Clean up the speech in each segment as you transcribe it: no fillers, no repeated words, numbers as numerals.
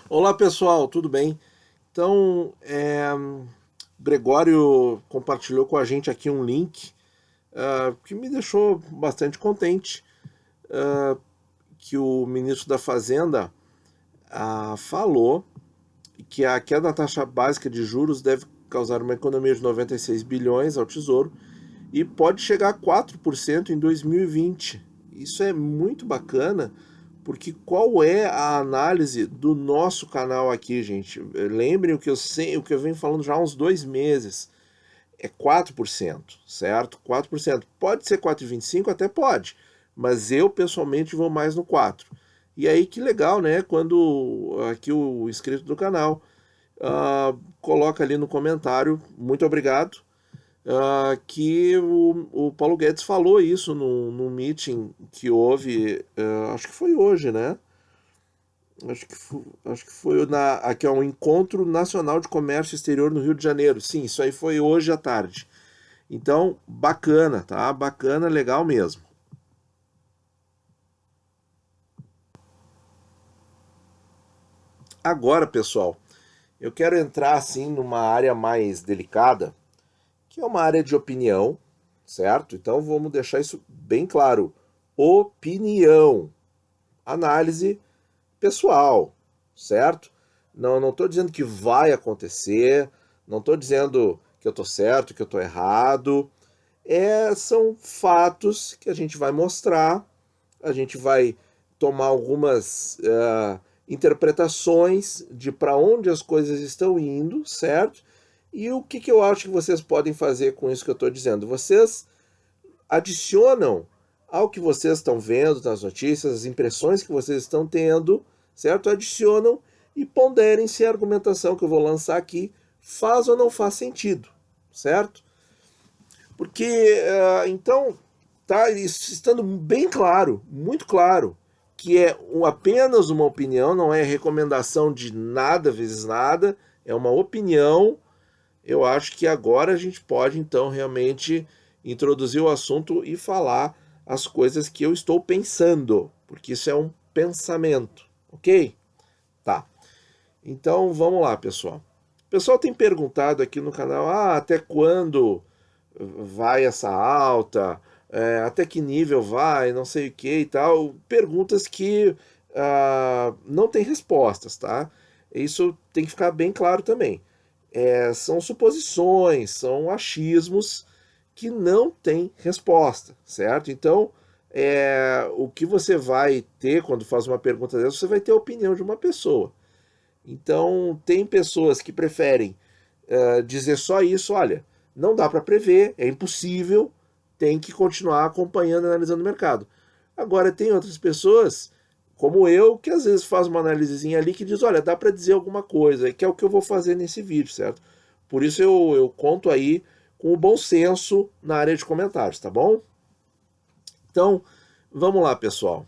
Olá pessoal, tudo bem? Então, o Gregório compartilhou com a gente aqui um link que me deixou bastante contente, que o ministro da Fazenda falou que a queda da taxa básica de juros deve causar uma economia de 96 bilhões ao Tesouro e pode chegar a 4% em 2020. Isso é muito bacana, porque qual é a análise do nosso canal aqui, gente? Lembrem o que eu venho falando já há uns 2 meses. É 4%, certo? 4%. Pode ser 4,25, até pode, mas eu pessoalmente vou mais no 4. E aí que legal, né? Quando aqui o inscrito do canal coloca ali no comentário, muito obrigado, que o Paulo Guedes falou isso no meeting que houve, acho que foi hoje, né? Acho que foi aqui é um Encontro Nacional de Comércio Exterior no Rio de Janeiro. Sim, isso aí foi hoje à tarde. Então, bacana, tá? Bacana, legal mesmo. Agora, pessoal, eu quero entrar assim numa área mais delicada, que é uma área de opinião, certo? Então vamos deixar isso bem claro. Opinião, análise pessoal, certo? Não estou dizendo que vai acontecer, não estou dizendo que eu estou certo, que eu estou errado. São fatos que a gente vai mostrar, a gente vai tomar algumas interpretações de para onde as coisas estão indo, certo? E o que eu acho que vocês podem fazer com isso que eu estou dizendo? Vocês adicionam ao que vocês estão vendo nas notícias, as impressões que vocês estão tendo, certo? Adicionam e ponderem se a argumentação que eu vou lançar aqui faz ou não faz sentido, certo? Porque, então, tá estando bem claro, muito claro, que é apenas uma opinião, não é recomendação de nada vezes nada, é uma opinião. Eu acho que agora a gente pode, então, realmente introduzir o assunto e falar as coisas que eu estou pensando, porque isso é um pensamento, ok? Tá. Então, vamos lá, pessoal. O pessoal tem perguntado aqui no canal, até quando vai essa alta? Até que nível vai? Não sei o que e tal. Perguntas que não tem respostas, tá? Isso tem que ficar bem claro também. São suposições, são achismos que não têm resposta, certo? Então, o que você vai ter quando faz uma pergunta dessa, você vai ter a opinião de uma pessoa. Então, tem pessoas que preferem dizer só isso, olha, não dá para prever, é impossível, tem que continuar acompanhando e analisando o mercado. Agora, tem outras pessoas, como eu, que às vezes faz uma análisezinha ali que diz, olha, dá para dizer alguma coisa, que é o que eu vou fazer nesse vídeo, certo? Por isso eu conto aí com o bom senso na área de comentários, tá bom? Então, vamos lá, pessoal.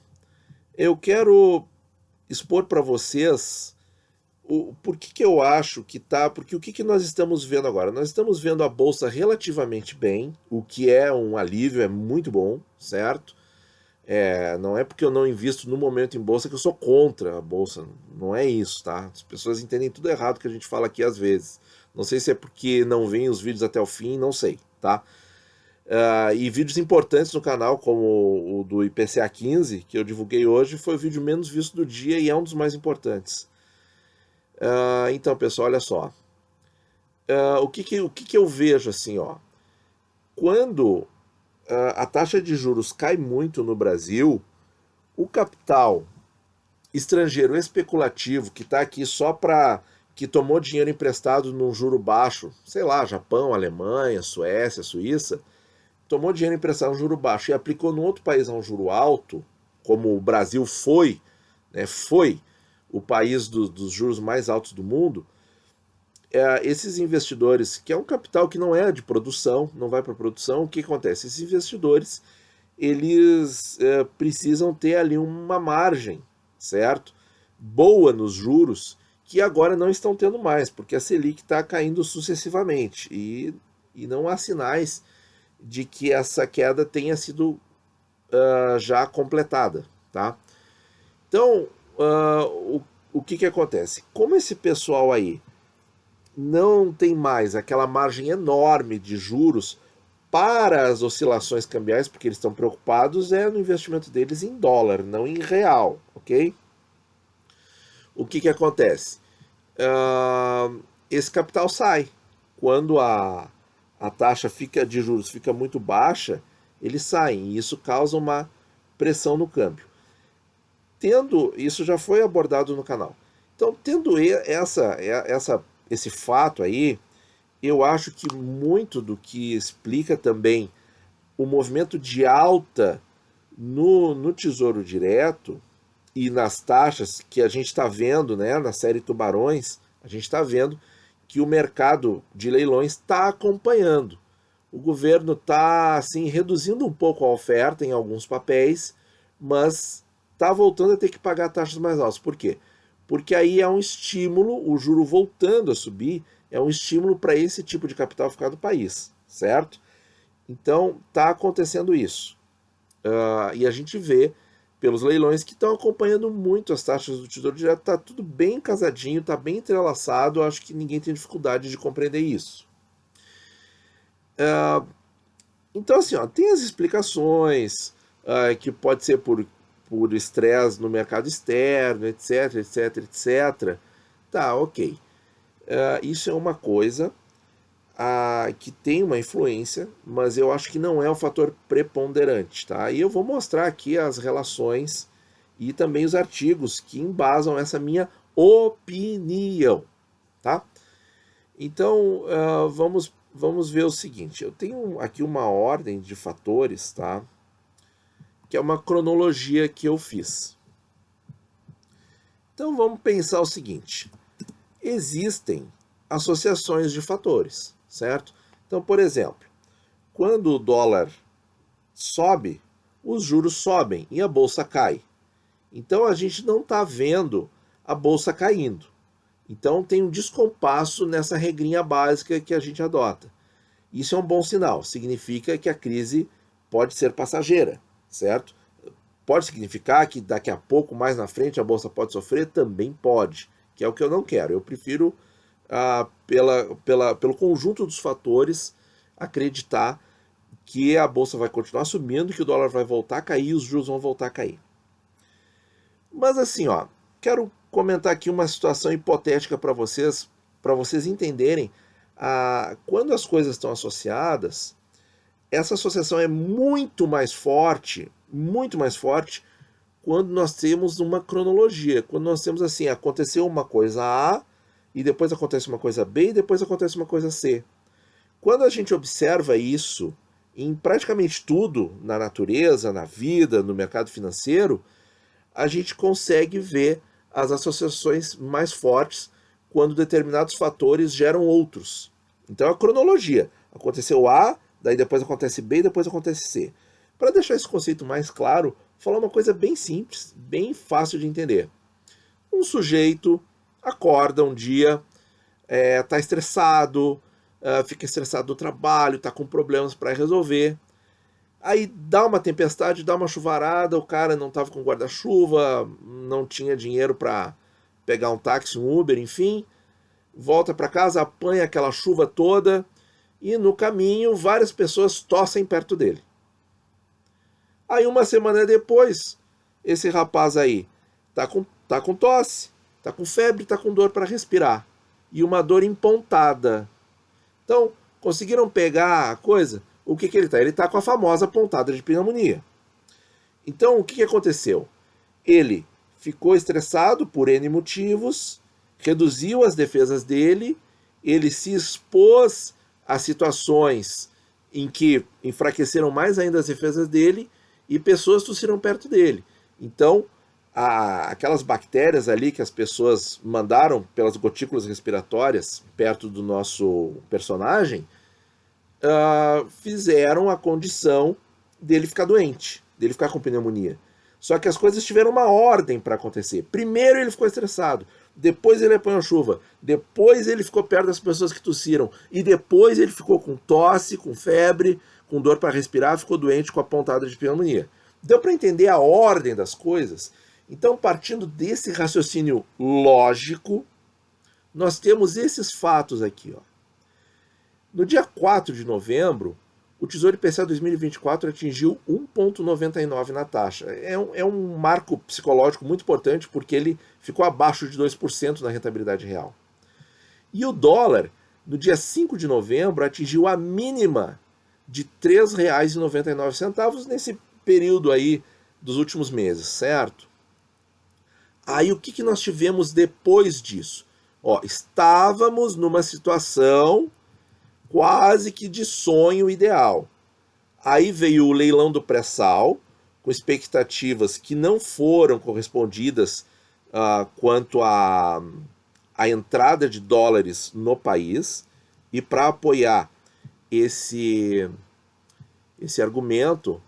Eu quero expor para vocês por que eu acho que tá. Porque o que nós estamos vendo agora? Nós estamos vendo a bolsa relativamente bem, o que é um alívio, é muito bom, certo? Não é porque eu não invisto no momento em bolsa que eu sou contra a bolsa. Não é isso, tá? As pessoas entendem tudo errado que a gente fala aqui às vezes. Não sei se é porque não vêm os vídeos até o fim, não sei, tá? E vídeos importantes no canal, como o do IPCA 15, que eu divulguei hoje, foi o vídeo menos visto do dia e é um dos mais importantes. Então, pessoal, olha só. O que eu vejo assim, ó? Quando a taxa de juros cai muito no Brasil, o capital estrangeiro especulativo que está aqui só para que tomou dinheiro emprestado num juro baixo, sei lá, Japão, Alemanha, Suécia, Suíça, tomou dinheiro emprestado num juro baixo e aplicou num outro país a um juro alto, como o Brasil foi, né, foi o país dos juros mais altos do mundo. Esses investidores, que é um capital que não é de produção, não vai para produção, o que acontece? Esses investidores, eles precisam ter ali uma margem, certo? Boa nos juros, que agora não estão tendo mais, porque a Selic está caindo sucessivamente. E e não há sinais de que essa queda tenha sido já completada, tá? Então, o que acontece? Como esse pessoal aí não tem mais aquela margem enorme de juros para as oscilações cambiais, porque eles estão preocupados no investimento deles em dólar, não em real, ok? O que acontece? Esse capital sai. Quando a taxa de juros fica muito baixa, eles saem, e isso causa uma pressão no câmbio. Isso já foi abordado no canal. Então, tendo esse fato aí, eu acho que muito do que explica também o movimento de alta no Tesouro Direto e nas taxas que a gente está vendo, né, na série Tubarões, a gente está vendo que o mercado de leilões está acompanhando. O governo está assim, reduzindo um pouco a oferta em alguns papéis, mas está voltando a ter que pagar taxas mais altas. Por quê? Porque aí é um estímulo, o juro voltando a subir, é um estímulo para esse tipo de capital ficar no país, certo? Então, está acontecendo isso. E a gente vê pelos leilões que estão acompanhando muito as taxas do Tesouro Direto, está tudo bem casadinho, está bem entrelaçado, acho que ninguém tem dificuldade de compreender isso. Então, assim, tem as explicações, que pode ser por estresse no mercado externo, etc, etc, etc. Tá, ok. Isso é uma coisa que tem uma influência, mas eu acho que não é o fator preponderante, tá? E eu vou mostrar aqui as relações e também os artigos que embasam essa minha opinião, tá? Então, vamos ver o seguinte. Eu tenho aqui uma ordem de fatores, tá? Que é uma cronologia que eu fiz. Então, vamos pensar o seguinte. Existem associações de fatores, certo? Então, por exemplo, quando o dólar sobe, os juros sobem e a bolsa cai. Então, a gente não está vendo a bolsa caindo. Então, tem um descompasso nessa regrinha básica que a gente adota. Isso é um bom sinal, significa que a crise pode ser passageira, certo? Pode significar que daqui a pouco, mais na frente, a bolsa pode sofrer? Também pode, que é o que eu não quero. Eu prefiro, pelo conjunto dos fatores, acreditar que a bolsa vai continuar subindo, que o dólar vai voltar a cair e os juros vão voltar a cair. Mas assim, quero comentar aqui uma situação hipotética para vocês entenderem quando as coisas estão associadas, essa associação é muito mais forte quando nós temos uma cronologia, quando nós temos assim, aconteceu uma coisa A, e depois acontece uma coisa B, e depois acontece uma coisa C. Quando a gente observa isso em praticamente tudo, na natureza, na vida, no mercado financeiro, a gente consegue ver as associações mais fortes quando determinados fatores geram outros. Então a cronologia, aconteceu A, daí depois acontece B, depois acontece C. Para deixar esse conceito mais claro, vou falar uma coisa bem simples, bem fácil de entender. Um sujeito acorda um dia, está estressado, fica estressado do trabalho, está com problemas para resolver. Aí dá uma tempestade, dá uma chuvarada, o cara não estava com guarda-chuva, não tinha dinheiro para pegar um táxi, um Uber, enfim. Volta para casa, apanha aquela chuva toda e no caminho várias pessoas tossem perto dele. Aí uma semana depois, esse rapaz aí tá com tosse, tá com febre, tá com dor para respirar e uma dor empontada. Então, conseguiram pegar a coisa? O que ele tá? Ele tá com a famosa pontada de pneumonia. Então, o que aconteceu? Ele ficou estressado por N motivos, reduziu as defesas dele, ele se expôs a situações em que enfraqueceram mais ainda as defesas dele e pessoas tossiram perto dele. Então, aquelas bactérias ali que as pessoas mandaram pelas gotículas respiratórias perto do nosso personagem, fizeram a condição dele ficar doente, dele ficar com pneumonia. Só que as coisas tiveram uma ordem para acontecer. Primeiro ele ficou estressado, depois ele apanhou chuva, depois ele ficou perto das pessoas que tossiram, e depois ele ficou com tosse, com febre, com dor para respirar, ficou doente com a pontada de pneumonia. Deu para entender a ordem das coisas? Então, partindo desse raciocínio lógico, nós temos esses fatos aqui. Ó. No dia 4 de novembro, o Tesouro IPCA 2024 atingiu 1,99 na taxa. É um marco psicológico muito importante porque ele ficou abaixo de 2% na rentabilidade real. E o dólar, no dia 5 de novembro, atingiu a mínima de R$ 3,99 nesse período aí dos últimos meses, certo? Aí o que nós tivemos depois disso? Ó, estávamos numa situação quase que de sonho ideal. Aí veio o leilão do pré-sal, com expectativas que não foram correspondidas quanto à entrada de dólares no país, e para apoiar esse argumento,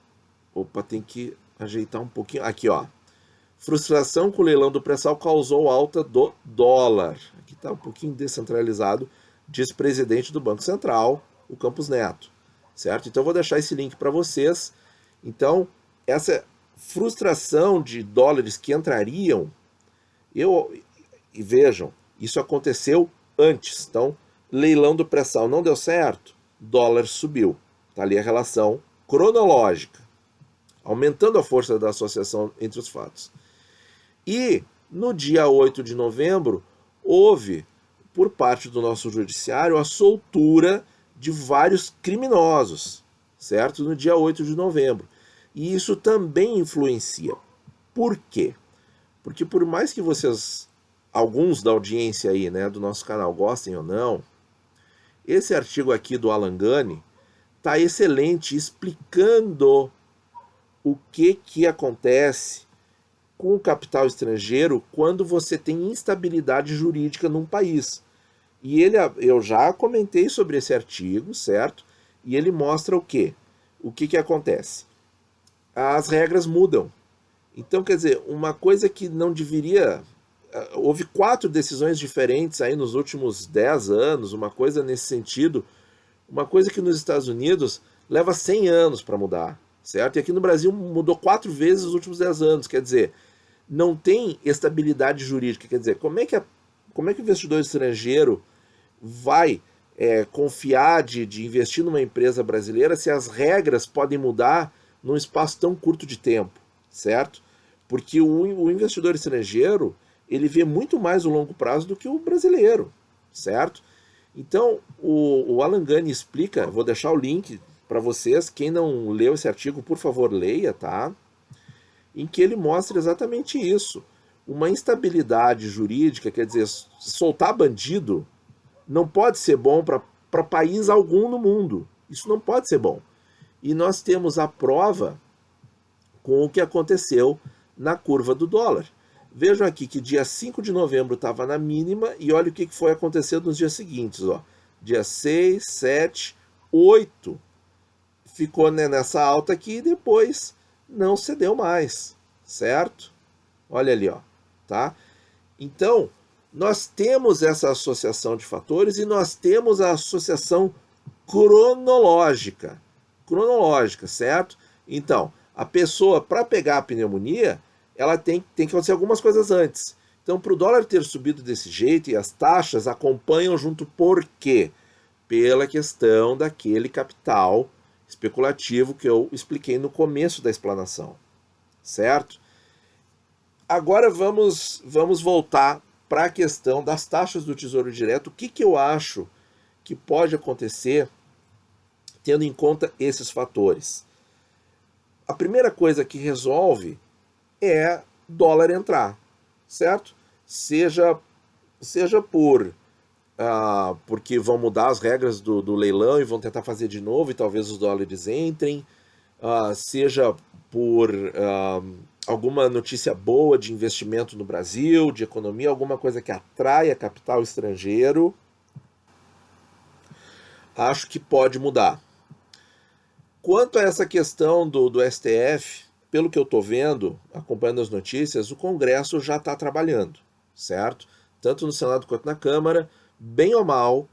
tem que ajeitar um pouquinho, aqui ó, frustração com o leilão do pré-sal causou alta do dólar, aqui está um pouquinho descentralizado, diz presidente do Banco Central, o Campos Neto, certo? Então eu vou deixar esse link para vocês. Então, essa frustração de dólares que entrariam, e vejam, isso aconteceu antes. Então, leilão do pré-sal não deu certo, dólar subiu. Está ali a relação cronológica, aumentando a força da associação entre os fatos. E no dia 8 de novembro, houve, por parte do nosso judiciário, a soltura de vários criminosos, certo? No dia 8 de novembro. E isso também influencia. Por quê? Porque por mais que vocês, alguns da audiência aí, né, do nosso canal, gostem ou não, esse artigo aqui do Alan Gani está excelente, explicando o que acontece com o capital estrangeiro quando você tem instabilidade jurídica num país. E eu já comentei sobre esse artigo, certo? E ele mostra o quê? O que acontece? As regras mudam. Então, quer dizer, uma coisa que não deveria... Houve 4 decisões diferentes aí nos últimos 10 anos, uma coisa nesse sentido, uma coisa que nos Estados Unidos leva 100 anos para mudar, certo? E aqui no Brasil mudou 4 vezes nos últimos 10 anos, quer dizer, não tem estabilidade jurídica, quer dizer, como é que o investidor estrangeiro vai confiar de investir numa empresa brasileira se as regras podem mudar num espaço tão curto de tempo, certo? Porque o investidor estrangeiro, ele vê muito mais o longo prazo do que o brasileiro, certo? Então, o Alan Gani explica, vou deixar o link para vocês, quem não leu esse artigo, por favor, leia, tá? Em que ele mostra exatamente isso. Uma instabilidade jurídica, quer dizer, soltar bandido não pode ser bom para país algum no mundo. Isso não pode ser bom. E nós temos a prova com o que aconteceu na curva do dólar. Vejam aqui que dia 5 de novembro estava na mínima e olha o que foi acontecendo nos dias seguintes. Ó. Dia 6, 7, 8 ficou nessa alta aqui e depois não cedeu mais, certo? Olha ali, ó, tá? Então, nós temos essa associação de fatores e nós temos a associação cronológica, certo? Então, a pessoa, para pegar a pneumonia, ela tem que acontecer algumas coisas antes. Então, para o dólar ter subido desse jeito e as taxas acompanham junto, por quê? Pela questão daquele capital especulativo que eu expliquei no começo da explanação, certo? Agora vamos voltar para a questão das taxas do Tesouro Direto. O que eu acho que pode acontecer tendo em conta esses fatores? A primeira coisa que resolve é dólar entrar, certo? Seja porque vão mudar as regras do leilão e vão tentar fazer de novo e talvez os dólares entrem, seja por alguma notícia boa de investimento no Brasil, de economia, alguma coisa que atraia capital estrangeiro, acho que pode mudar. Quanto a essa questão do STF, pelo que eu estou vendo, acompanhando as notícias, o Congresso já está trabalhando, certo? tanto no Senado quanto na Câmara, bem ou mal,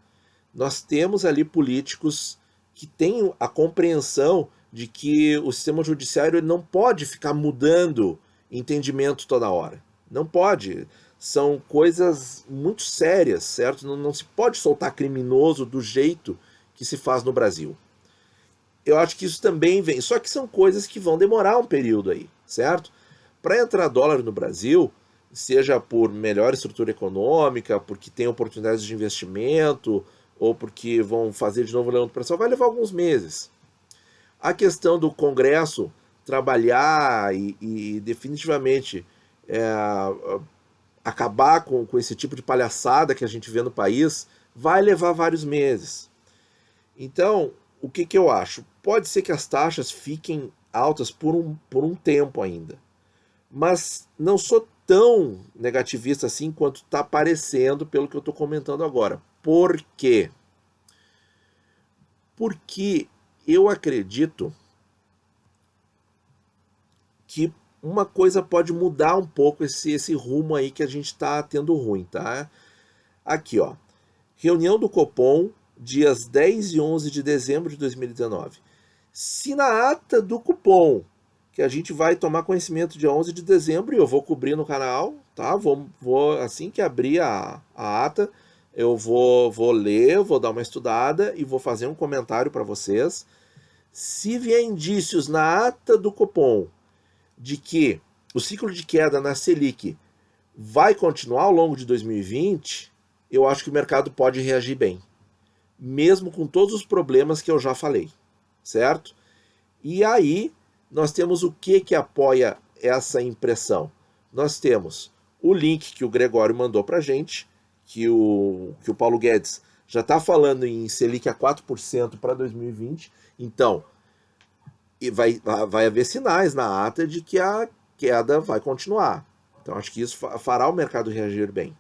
nós temos ali políticos que têm a compreensão de que o sistema judiciário não pode ficar mudando entendimento toda hora. Não pode. São coisas muito sérias, certo? Não se pode soltar criminoso do jeito que se faz no Brasil. Eu acho que isso também vem, só que são coisas que vão demorar um período aí, certo? Para entrar dólar no Brasil, seja por melhor estrutura econômica, porque tem oportunidades de investimento, ou porque vão fazer de novo o leilão do pré-sal, vai levar alguns meses. A questão do Congresso trabalhar e definitivamente acabar com esse tipo de palhaçada que a gente vê no país, vai levar vários meses. Então, o que eu acho? Pode ser que as taxas fiquem altas por um tempo ainda, mas não sou tão negativista assim quanto está parecendo pelo que eu estou comentando agora. Por quê? Porque eu acredito que uma coisa pode mudar um pouco esse rumo aí que a gente está tendo ruim, tá? Aqui, ó. Reunião do Copom, dias 10 e 11 de dezembro de 2019. Se na ata do cupom, que a gente vai tomar conhecimento dia 11 de dezembro, e eu vou cobrir no canal, tá? Vou assim que abrir a ata, eu vou ler, vou dar uma estudada e vou fazer um comentário para vocês. Se vier indícios na ata do Copom de que o ciclo de queda na Selic vai continuar ao longo de 2020, eu acho que o mercado pode reagir bem, mesmo com todos os problemas que eu já falei, certo? E aí nós temos o que apoia essa impressão? Nós temos o link que o Gregório mandou para a gente, que o Paulo Guedes já está falando em Selic a 4% para 2020, então vai haver sinais na ata de que a queda vai continuar. Então acho que isso fará o mercado reagir bem.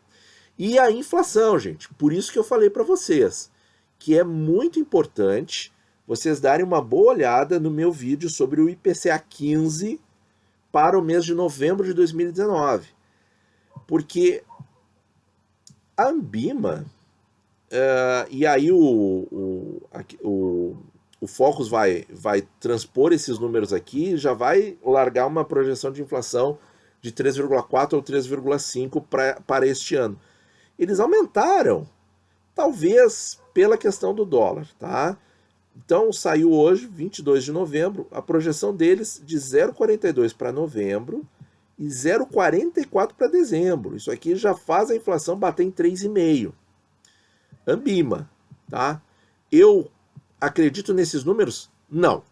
E a inflação, gente, por isso que eu falei para vocês, que é muito importante vocês darem uma boa olhada no meu vídeo sobre o IPCA 15 para o mês de novembro de 2019. Porque a Anbima, e aí o Focus vai transpor esses números aqui e já vai largar uma projeção de inflação de 3,4 ou 3,5 para este ano. Eles aumentaram, talvez pela questão do dólar, tá? Então saiu hoje, 22 de novembro, a projeção deles de 0,42 para novembro e 0,44 para dezembro. Isso aqui já faz a inflação bater em 3,5. Anbima, tá? Eu acredito nesses números? Não.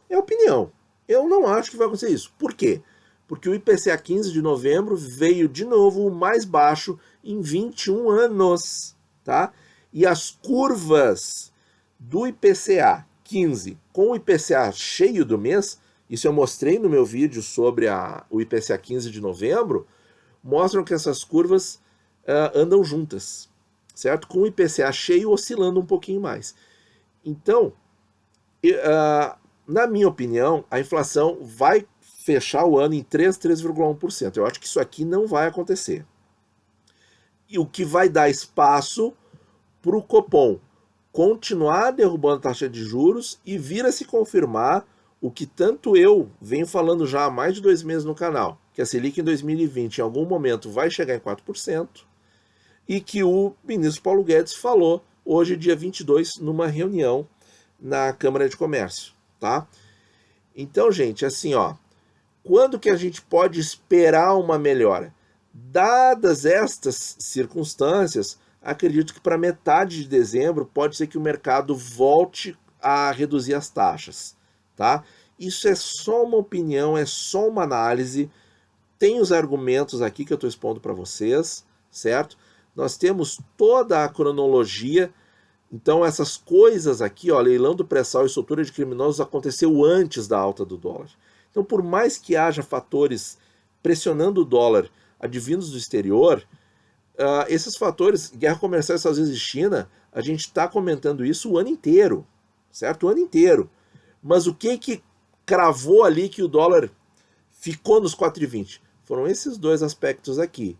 É opinião. Eu não acho que vai acontecer isso. Por quê? Porque o IPCA 15 de novembro veio de novo o mais baixo em 21 anos, tá? E as curvas do IPCA 15 com o IPCA cheio do mês, isso eu mostrei no meu vídeo sobre o IPCA 15 de novembro, mostram que essas curvas andam juntas, certo? Com o IPCA cheio oscilando um pouquinho mais. Então, na minha opinião, a inflação vai fechar o ano em 3,1%. Eu acho que isso aqui não vai acontecer. E o que vai dar espaço para o Copom continuar derrubando a taxa de juros e vir a se confirmar o que tanto eu venho falando já há mais de 2 meses no canal, que a Selic em 2020 em algum momento vai chegar em 4%, e que o ministro Paulo Guedes falou hoje, dia 22, numa reunião na Câmara de Comércio, tá? Então, gente, assim, ó, quando que a gente pode esperar uma melhora? Dadas estas circunstâncias, acredito que para metade de dezembro pode ser que o mercado volte a reduzir as taxas, tá? Isso é só uma opinião, é só uma análise. Tem os argumentos aqui que eu estou expondo para vocês, certo? Nós temos toda a cronologia. Então essas coisas aqui, ó, leilão do pré-sal e soltura de criminosos aconteceu antes da alta do dólar. Então por mais que haja fatores pressionando o dólar advindos do exterior, esses fatores, guerra comercial Estados Unidos e China, a gente está comentando isso o ano inteiro, certo? O ano inteiro. Mas o que cravou ali que o dólar ficou nos 4,20? Foram esses dois aspectos aqui.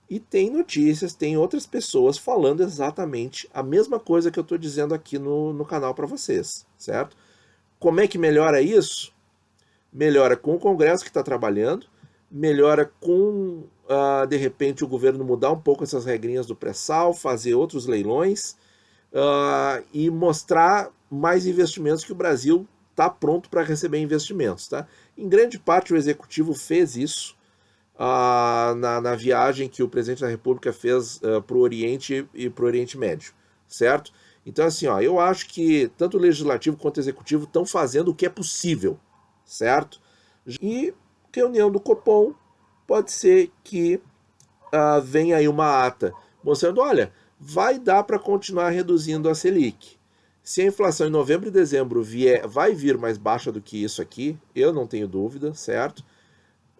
E tem notícias, tem outras pessoas falando exatamente a mesma coisa que eu estou dizendo aqui no canal para vocês, certo? Como é que melhora isso? Melhora com o Congresso que está trabalhando, melhora com, de repente, o governo mudar um pouco essas regrinhas do pré-sal, fazer outros leilões e mostrar mais investimentos, que o Brasil está pronto para receber investimentos. Tá? Em grande parte, o Executivo fez isso na viagem que o presidente da República fez para o Oriente e para o Oriente Médio, certo? Então, assim, eu acho que tanto o Legislativo quanto o Executivo estão fazendo o que é possível, certo? E reunião do Copom, pode ser que venha aí uma ata mostrando, olha, vai dar para continuar reduzindo a Selic. Se a inflação em novembro e dezembro vai vir mais baixa do que isso aqui, eu não tenho dúvida, certo?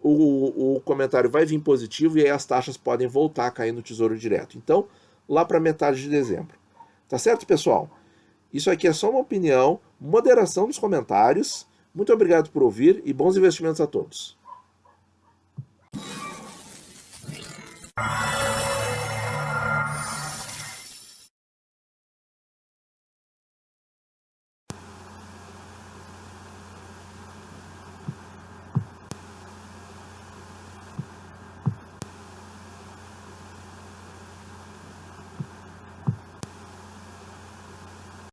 O comentário vai vir positivo e aí as taxas podem voltar a cair no Tesouro Direto. Então, lá para metade de dezembro. Tá certo, pessoal? Isso aqui é só uma opinião, moderação dos comentários. Muito obrigado por ouvir e bons investimentos a todos.